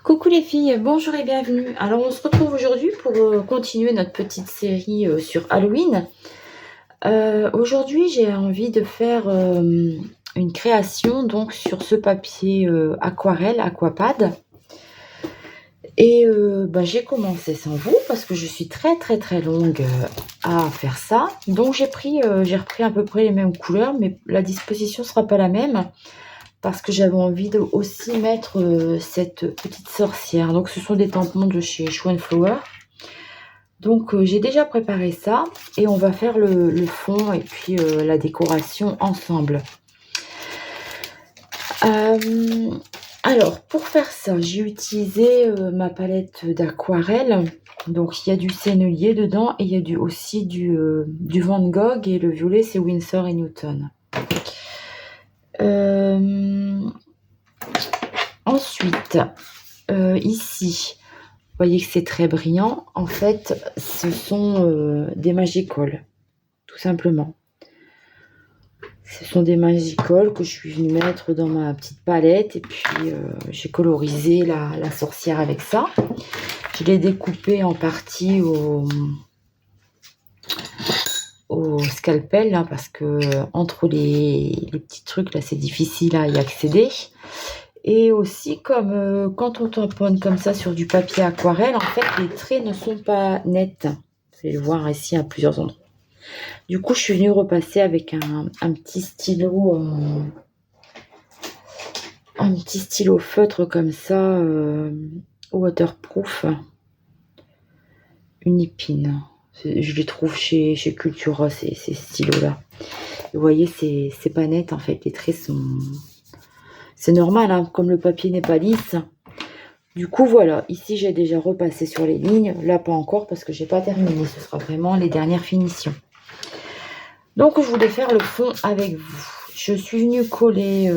Coucou les filles, bonjour et bienvenue. Alors on se retrouve aujourd'hui pour continuer notre petite série sur Halloween. Aujourd'hui j'ai envie de faire une création donc sur ce papier aquarelle, aquapad. Et j'ai commencé sans vous parce que je suis très longue à faire ça. Donc j'ai repris à peu près les mêmes couleurs, mais la disposition sera pas la même. Parce que j'avais envie de aussi mettre cette petite sorcière. Donc ce sont des tampons de chez Show & Flower. Donc j'ai déjà préparé ça et on va faire le fond et puis la décoration ensemble. Alors pour faire ça, j'ai utilisé ma palette d'aquarelle. Donc il y a du sennelier dedans et il y a aussi du Van Gogh, et le violet c'est Winsor & Newton. Ensuite, ici, vous voyez que c'est très brillant. En fait, ce sont des Magicoll, tout simplement. Ce sont des Magicoll que je suis venue mettre dans ma petite palette. Et puis, j'ai colorisé la sorcière avec ça. Je l'ai découpée en partie au scalpel, là, parce que entre les petits trucs, là, c'est difficile à y accéder. Et aussi, comme quand on tamponne comme ça sur du papier aquarelle, en fait, les traits ne sont pas nets. Vous allez le voir ici à plusieurs endroits. Du coup, je suis venue repasser avec un petit stylo, feutre comme ça, waterproof, une épine. Je les trouve chez Cultura, ces stylos-là. Vous voyez, c'est pas net, en fait. Les traits sont... C'est normal, hein, comme le papier n'est pas lisse. Du coup, voilà. Ici, j'ai déjà repassé sur les lignes. Là, pas encore parce que j'ai pas terminé. Ce sera vraiment les dernières finitions. Donc, je voulais faire le fond avec vous. Je suis venue coller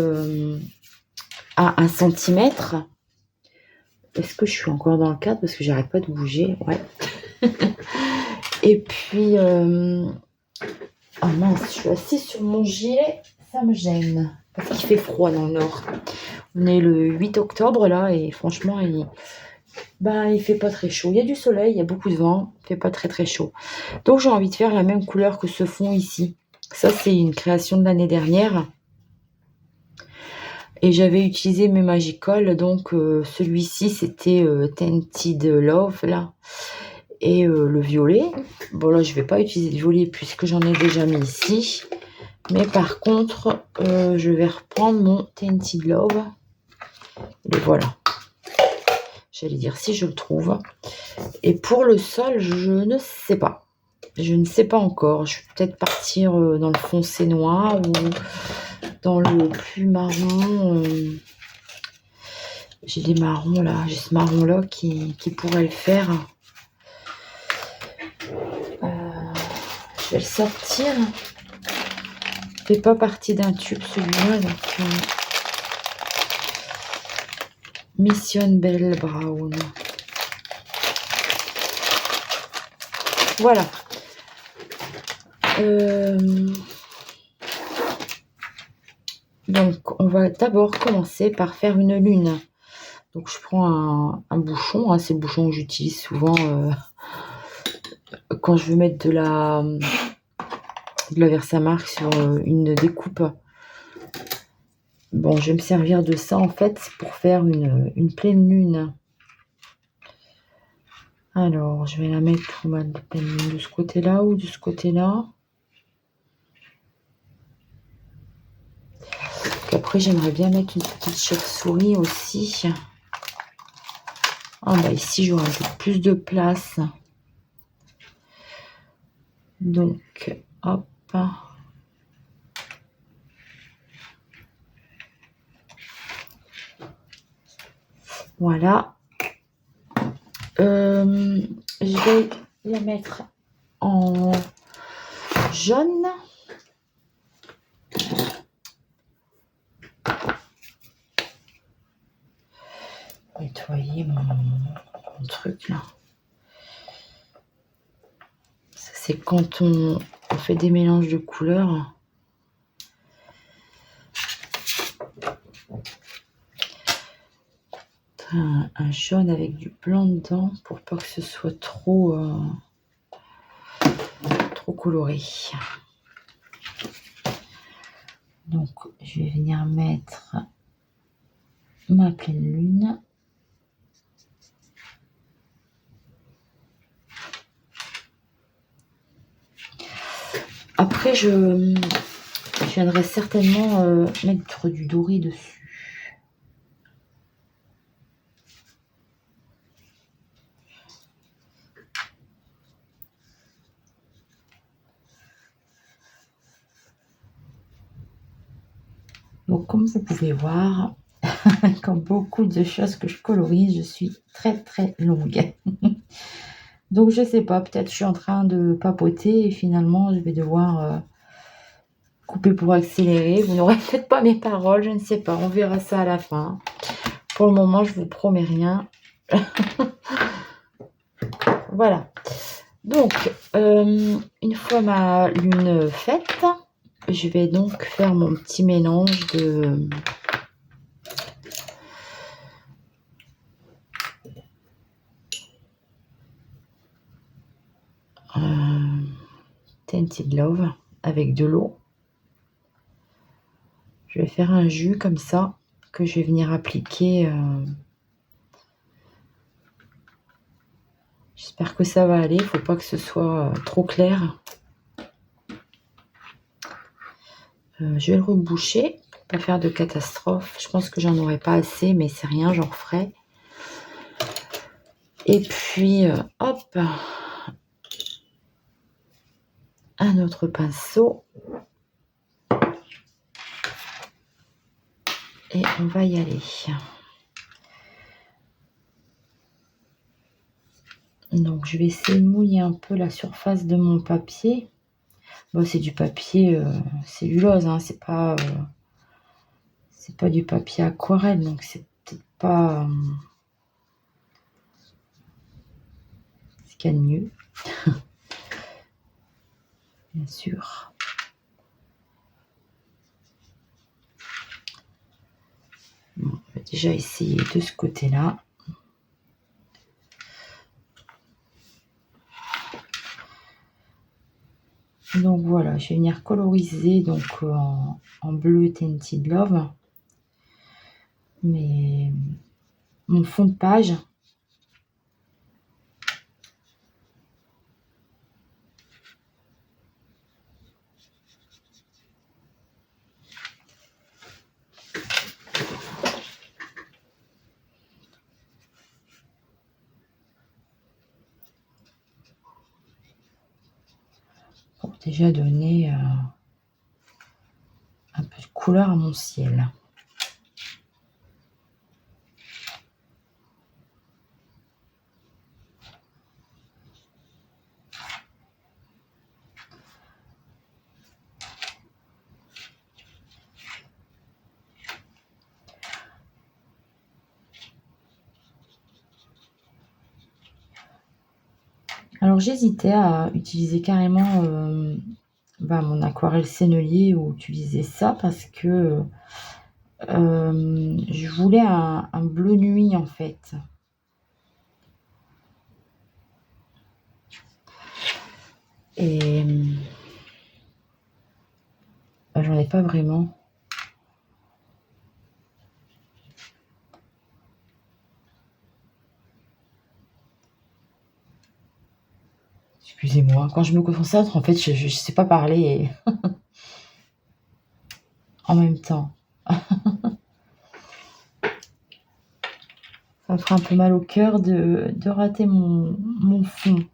à 1 centimètre. Est-ce que je suis encore dans le cadre? Parce que j'arrête pas de bouger. Ouais. Et puis... Ah mince, je suis assise sur mon gilet. Ça me gêne. Parce qu'il fait froid dans le nord. On est le 8 octobre là et franchement, il fait pas très chaud. Il y a du soleil, il y a beaucoup de vent, il fait pas très chaud. Donc j'ai envie de faire la même couleur que ce fond ici. Ça, c'est une création de l'année dernière. Et j'avais utilisé mes Magicoll. Donc celui-ci, c'était Tinted Love là. Et le violet. Bon là, je vais pas utiliser le violet puisque j'en ai déjà mis ici. Mais par contre, je vais reprendre mon Tinted Love. Et voilà. J'allais dire si je le trouve. Et pour le sol, je ne sais pas. Je ne sais pas encore. Je vais peut-être partir dans le foncé noir ou dans le plus marron. J'ai des marrons là. J'ai ce marron là qui pourrait le faire. Je vais le sortir. Il fait pas partie d'un tube celui-là. Donc, Mission Belle Brown. Voilà. Donc, on va d'abord commencer par faire une lune. Donc, je prends un bouchon. C'est le bouchon que j'utilise souvent quand je veux mettre de la Versamark sur une découpe. Bon, je vais me servir de ça, en fait, pour faire une pleine lune. Alors, je vais la mettre de ce côté-là ou de ce côté-là. Après, j'aimerais bien mettre une petite chauve-souris aussi. Ici, j'aurai un peu plus de place. Donc, hop. Voilà. Je vais la mettre en jaune. Nettoyer mon truc là. Ça, c'est quand on fait des mélanges de couleurs. un jaune avec du blanc dedans pour pas que ce soit trop coloré. Donc je vais venir mettre ma pleine lune. Après je viendrai certainement mettre du doré dessus. Donc comme vous pouvez voir, comme beaucoup de choses que je colorise, je suis très longue. Donc je sais pas, peut-être je suis en train de papoter et finalement je vais devoir couper pour accélérer. Vous n'aurez peut-être pas mes paroles, je ne sais pas, on verra ça à la fin. Pour le moment, je vous promets rien. Voilà. Donc, une fois ma lune faite, je vais donc faire mon petit mélange de Tinted Love avec de l'eau. Je vais faire un jus comme ça que je vais venir appliquer. J'espère que ça va aller. Il ne faut pas que ce soit trop clair. Je vais le reboucher pour pas faire de catastrophe. Je pense que j'en aurai pas assez, mais c'est rien, j'en referai. Et puis, hop, un autre pinceau. Et on va y aller. Donc, je vais essayer de mouiller un peu la surface de mon papier. Bon, c'est du papier cellulose, hein, c'est pas du papier aquarelle, donc c'est peut-être pas ce qu'il y a de mieux. Bien sûr. Bon, on va déjà essayer de ce côté-là. Donc voilà, je vais venir coloriser donc en bleu Tinted Love mon fond de page. Pour déjà donner un peu de couleur à mon ciel. Alors j'hésitais à utiliser carrément mon aquarelle sennelier ou utiliser ça parce que je voulais un bleu nuit en fait. Et j'en ai pas vraiment. Excusez-moi, quand je me concentre, en fait, je sais pas parler en même temps. Ça me fera un peu mal au cœur de rater mon fond.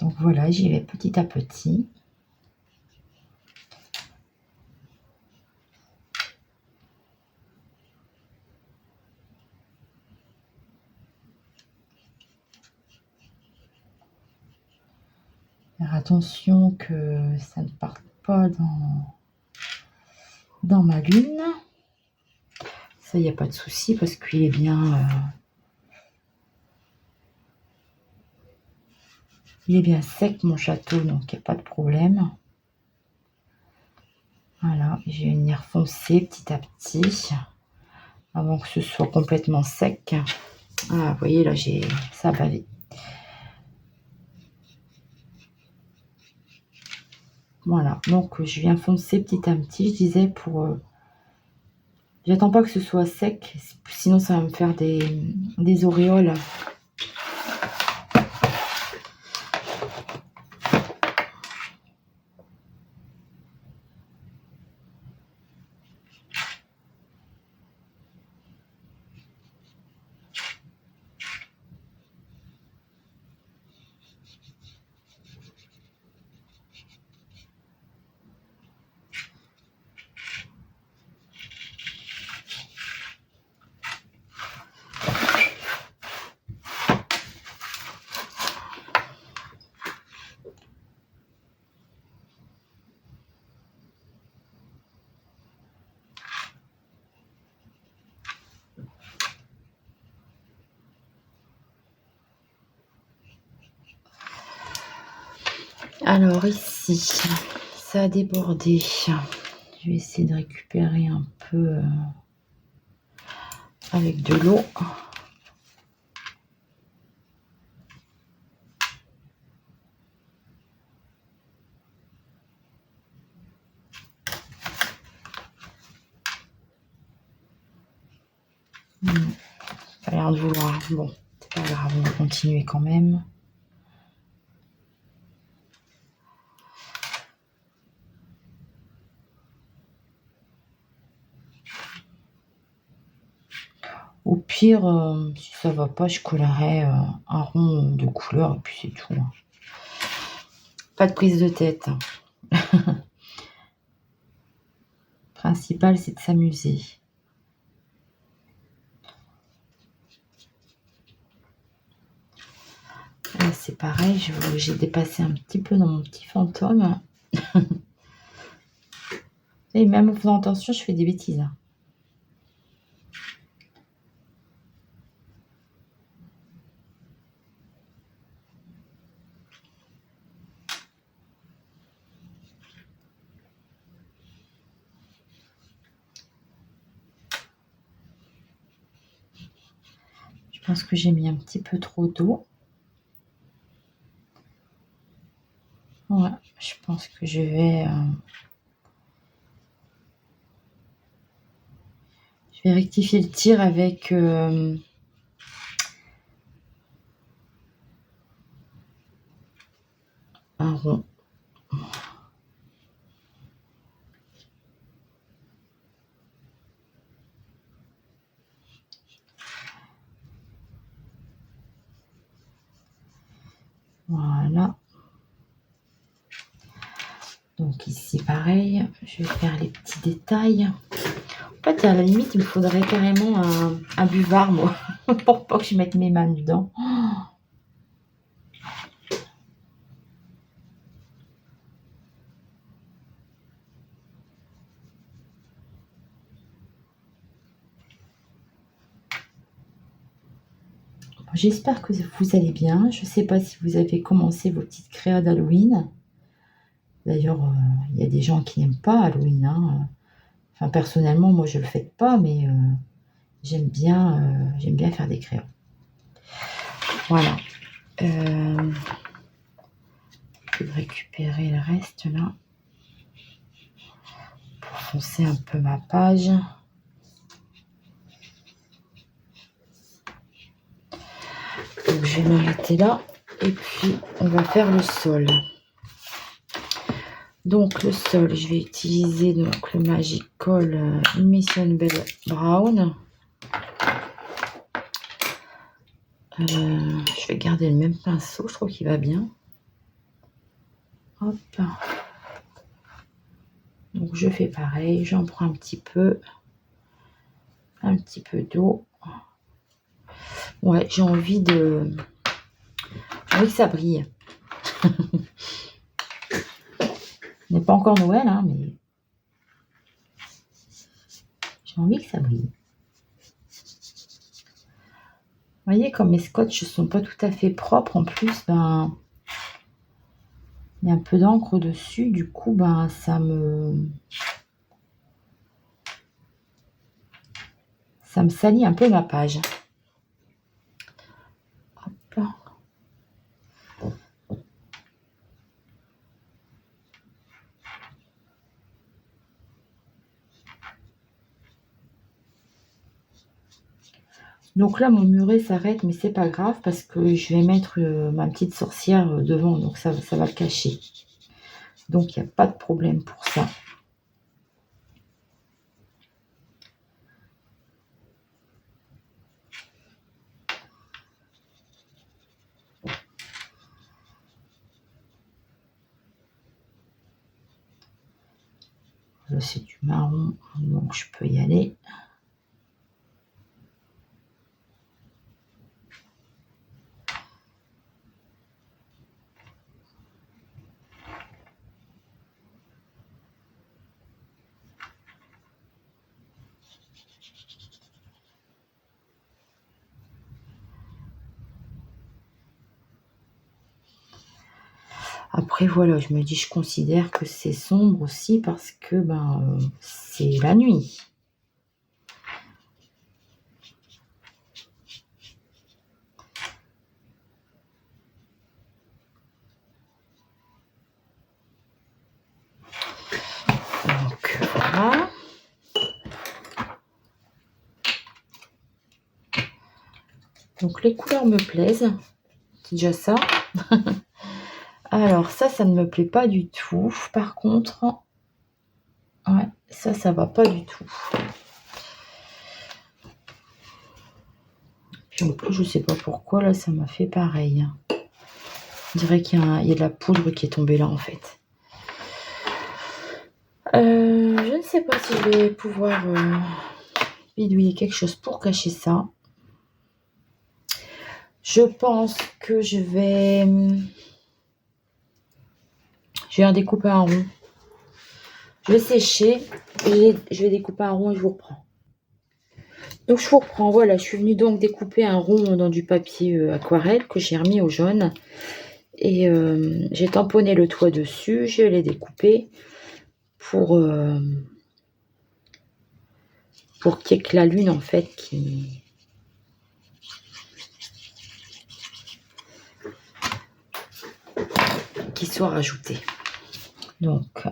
Donc voilà, j'y vais petit à petit. Faire attention que ça ne parte pas dans ma lune. Ça, il n'y a pas de souci parce qu'il est bien Il est bien sec mon château, donc il n'y a pas de problème. Voilà, je vais venir foncer petit à petit avant que ce soit complètement sec. Ah, vous voyez là, ça a bavé. Voilà, donc je viens foncer petit à petit, je disais, pour... J'attends pas que ce soit sec, sinon ça va me faire des auréoles. Alors ici, ça a débordé. Je vais essayer de récupérer un peu avec de l'eau. Pas l'air de vouloir. Bon, c'est pas grave, on va continuer quand même. Au pire, si ça va pas, je collerai un rond de couleur et puis c'est tout. Pas de prise de tête. Le principal, c'est de s'amuser. Là, c'est pareil, j'ai dépassé un petit peu dans mon petit fantôme. Et même en faisant attention, je fais des bêtises. Je pense que j'ai mis un petit peu trop d'eau. Ouais, je pense que je vais rectifier le tir avec un rond. Voilà. Donc ici, pareil, je vais faire les petits détails. En fait, à la limite, il me faudrait carrément un buvard, moi, pour pas que je mette mes mains dedans. J'espère que vous allez bien. Je ne sais pas si vous avez commencé vos petites créas d'Halloween. D'ailleurs, il y a des gens qui n'aiment pas Halloween. Hein. Enfin, personnellement, moi, je ne le fais pas, mais j'aime bien faire des créas. Voilà. Je vais récupérer le reste là pour foncer un peu ma page. Donc je vais m'arrêter là et puis on va faire le sol. Donc le sol, je vais utiliser donc le Magical Mission Bell Brown. Je vais garder le même pinceau, je trouve qu'il va bien. Hop. Donc je fais pareil, j'en prends un petit peu d'eau. Ouais, j'ai envie que ça brille. Ce n'est pas encore Noël, hein, mais j'ai envie que ça brille. Vous voyez, comme mes scotch ne sont pas tout à fait propres, en plus, ben, Il y a un peu d'encre dessus, du coup, ben, ça me salit un peu ma page. Hop. Donc là, mon muret s'arrête, mais c'est pas grave parce que je vais mettre ma petite sorcière devant, donc ça va le cacher. Donc il n'y a pas de problème pour ça. Là, c'est du marron, donc je peux y aller. Après, voilà, je me dis, je considère que c'est sombre aussi parce que ben, c'est la nuit. Donc, voilà. Donc, les couleurs me plaisent. C'est déjà ça. Alors, ça ne me plaît pas du tout. Par contre, ouais, ça va pas du tout. Puis en plus, je sais pas pourquoi, là, ça m'a fait pareil. On dirait qu'il y a de la poudre qui est tombée là, en fait. Je ne sais pas si je vais pouvoir bidouiller quelque chose pour cacher ça. Je pense que je vais en découper un rond. Je vais sécher, je vais découper un rond et je vous reprends. Donc je vous reprends, voilà, je suis venue donc découper un rond dans du papier aquarelle que j'ai remis au jaune. Et j'ai tamponné le toit dessus, je l'ai découpé pour qu'il y ait que la lune en fait qui soit rajoutée. Donc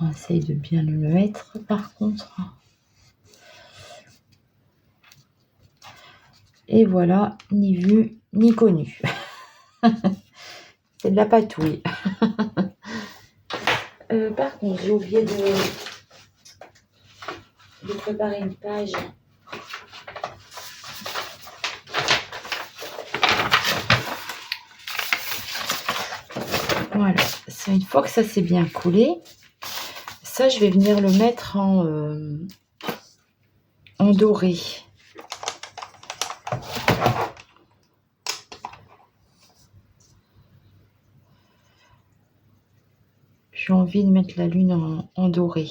on essaye de bien le mettre par contre. Et voilà, ni vu ni connu. C'est de la patouille. Par contre, j'ai oublié de préparer une page. Voilà, ça, une fois que ça s'est bien collé, ça je vais venir le mettre en doré. J'ai envie de mettre la lune en doré.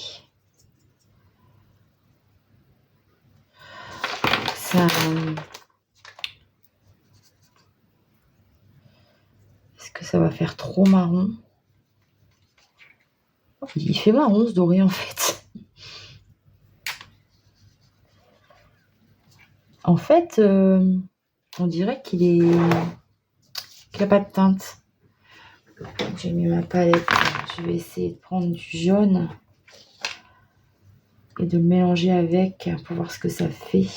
Ça, est-ce que ça va faire trop marron? Il fait marron ce doré en fait. En fait, on dirait qu'il n'a pas de teinte. J'ai mis ma palette. Je vais essayer de prendre du jaune et de le mélanger avec pour voir ce que ça fait.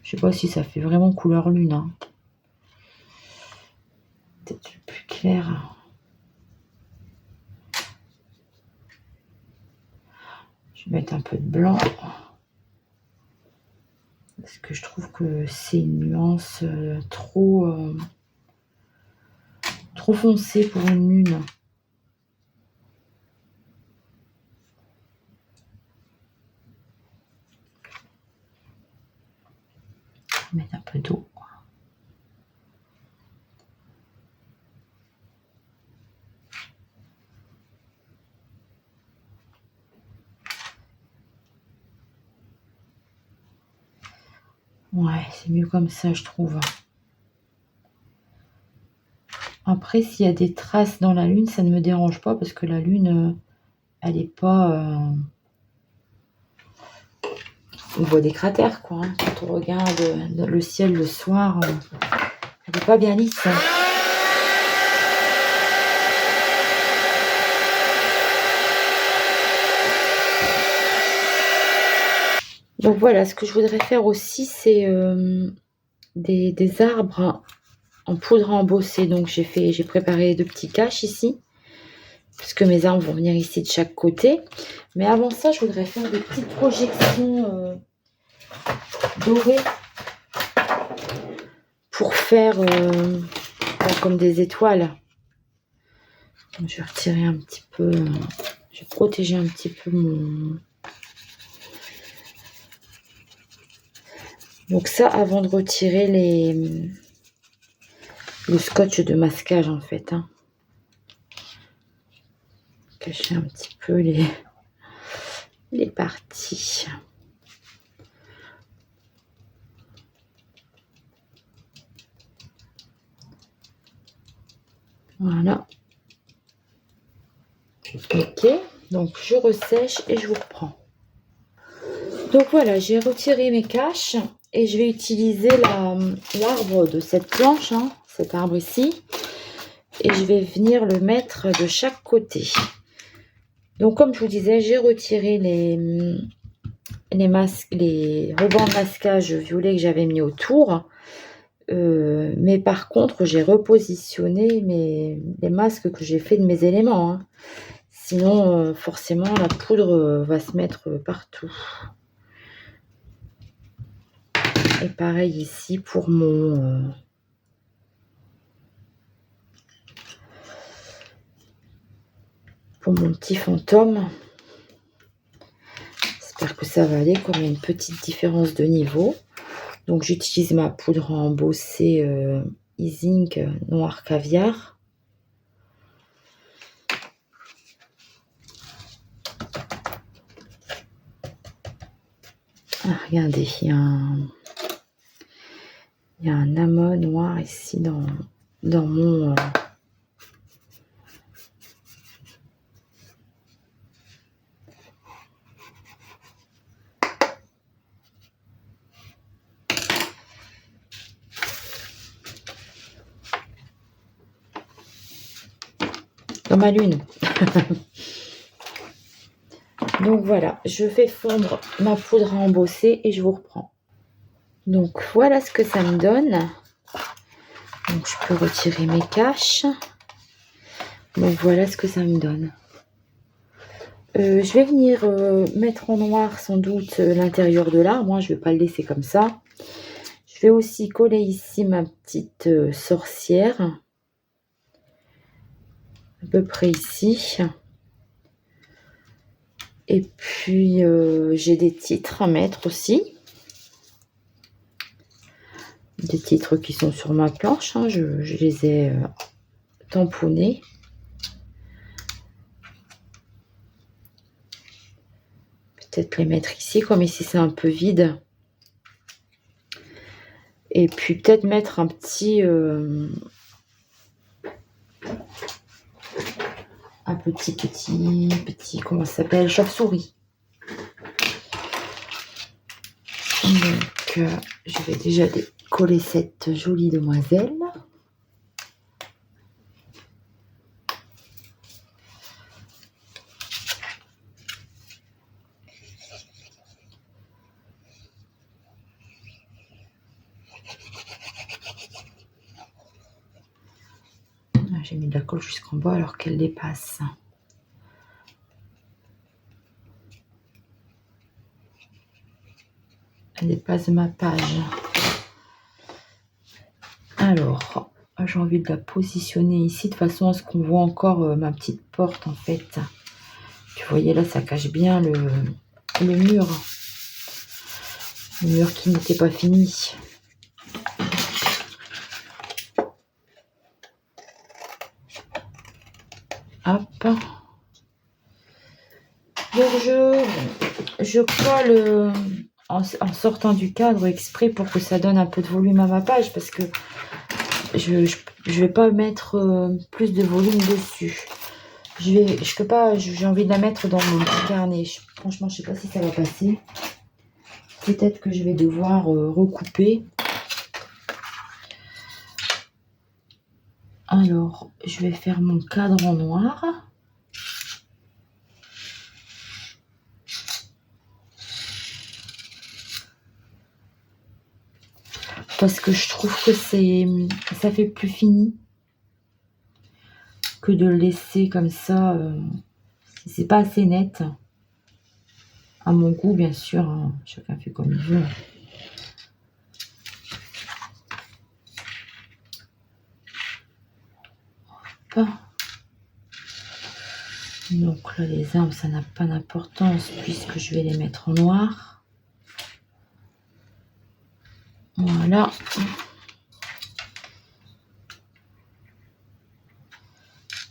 Je sais pas si ça fait vraiment couleur lune. Hein. Peut-être le plus clair. Je vais mettre un peu de blanc. Parce que je trouve que c'est une nuance trop foncée pour une lune. Je vais mettre un peu d'eau. Ouais, c'est mieux comme ça, je trouve. Après, s'il y a des traces dans la lune, ça ne me dérange pas parce que la lune, elle n'est pas... On voit des cratères, quoi. Hein. Quand on regarde le ciel le soir, elle n'est pas bien lisse. Hein. Donc voilà, ce que je voudrais faire aussi, c'est des arbres en poudre à embosser. Donc j'ai préparé 2 petits caches ici, puisque mes arbres vont venir ici de chaque côté. Mais avant ça, je voudrais faire des petites projections dorées pour faire comme des étoiles. Donc, je vais retirer un petit peu, je vais protéger un petit peu mon... Donc ça, avant de retirer le scotch de masquage en fait. Hein. Cacher un petit peu les parties. Voilà. Ok, donc je ressèche et je vous reprends. Donc voilà, j'ai retiré mes caches et je vais utiliser l'arbre de cette planche, hein, cet arbre ici, et je vais venir le mettre de chaque côté. Donc comme je vous disais, j'ai retiré les rubans de masquage violet que j'avais mis autour. Mais par contre, j'ai repositionné les masques que j'ai fait de mes éléments. Hein. Sinon, forcément, la poudre va se mettre partout. Et pareil ici pour mon petit fantôme. J'espère que ça va aller, comme il y a une petite différence de niveau. Donc j'utilise ma poudre à embosser Isink noir caviar. Ah, regardez, il y a un amas noir ici dans mon... dans ma lune. Donc voilà, je fais fondre ma poudre à embosser et je vous reprends. Donc voilà ce que ça me donne. Donc je peux retirer mes caches. Donc voilà ce que ça me donne. Je vais venir mettre en noir sans doute l'intérieur de l'arbre. Moi, je ne vais pas le laisser comme ça. Je vais aussi coller ici ma petite sorcière. À peu près ici. Et puis, j'ai des titres à mettre aussi. Des titres qui sont sur ma planche. Hein. Je les ai tamponnés. Peut-être les mettre ici, comme ici c'est un peu vide. Et puis peut-être mettre un petit comment ça s'appelle, chauve-souris. Donc je vais déjà coller cette jolie demoiselle. J'ai mis de la colle jusqu'en bas alors qu'elle dépasse. Elle dépasse ma page. Alors, j'ai envie de la positionner ici de façon à ce qu'on voit encore ma petite porte en fait. Vous voyez là, ça cache bien le mur. Le mur qui n'était pas fini. Hop. Donc je colle en sortant du cadre exprès pour que ça donne un peu de volume à ma page, parce que je vais pas mettre plus de volume dessus. Je peux pas, j'ai envie de la mettre dans mon petit carnet. Franchement, je sais pas si ça va passer. Peut-être que je vais devoir recouper. Alors, je vais faire mon cadre en noir. Parce que je trouve que ça fait plus fini que de le laisser comme ça. C'est pas assez net. À mon goût, bien sûr. Hein. Chacun fait comme il veut. Hop. Donc là, les arbres, ça n'a pas d'importance puisque je vais les mettre en noir. Voilà.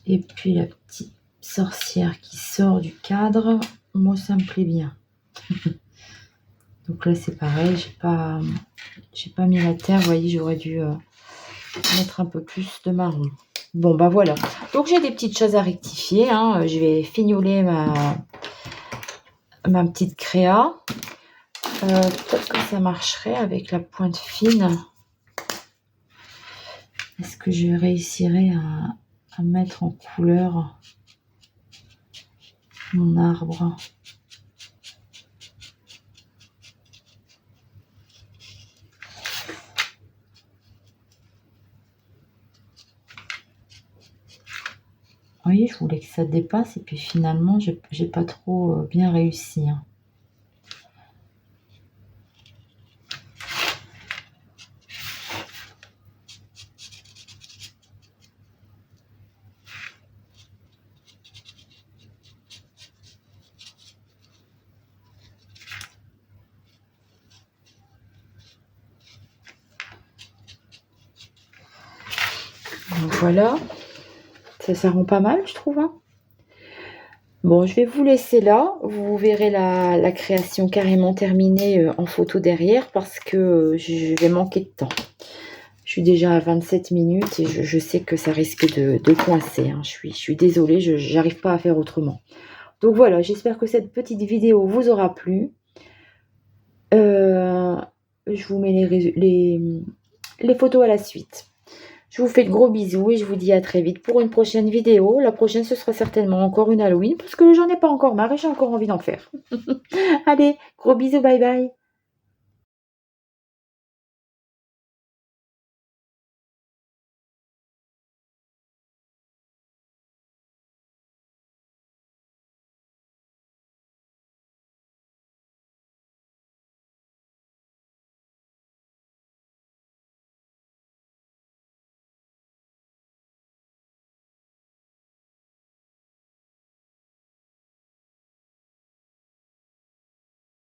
Et puis la petite sorcière qui sort du cadre, moi ça me plaît bien. Donc là c'est pareil, j'ai pas mis la terre, vous voyez, j'aurais dû mettre un peu plus de marron. Bon bah voilà, donc j'ai des petites choses à rectifier, hein. Je vais fignoler ma petite créa. Peut-être que ça marcherait avec la pointe fine. Est-ce que je réussirai à mettre en couleur mon arbre? Vous voyez, je voulais que ça dépasse et puis finalement, j'ai pas trop bien réussi. Hein. Donc voilà, ça rend pas mal, je trouve. Hein. Bon, je vais vous laisser là. Vous verrez la création carrément terminée en photo derrière parce que je vais manquer de temps. Je suis déjà à 27 minutes et je sais que ça risque de coincer. Hein. Je suis désolée, je n'arrive pas à faire autrement. Donc voilà, j'espère que cette petite vidéo vous aura plu. Je vous mets les photos à la suite. Je vous fais de gros bisous et je vous dis à très vite pour une prochaine vidéo. La prochaine, ce sera certainement encore une Halloween parce que j'en ai pas encore marre et j'ai encore envie d'en faire. Allez, gros bisous, bye bye.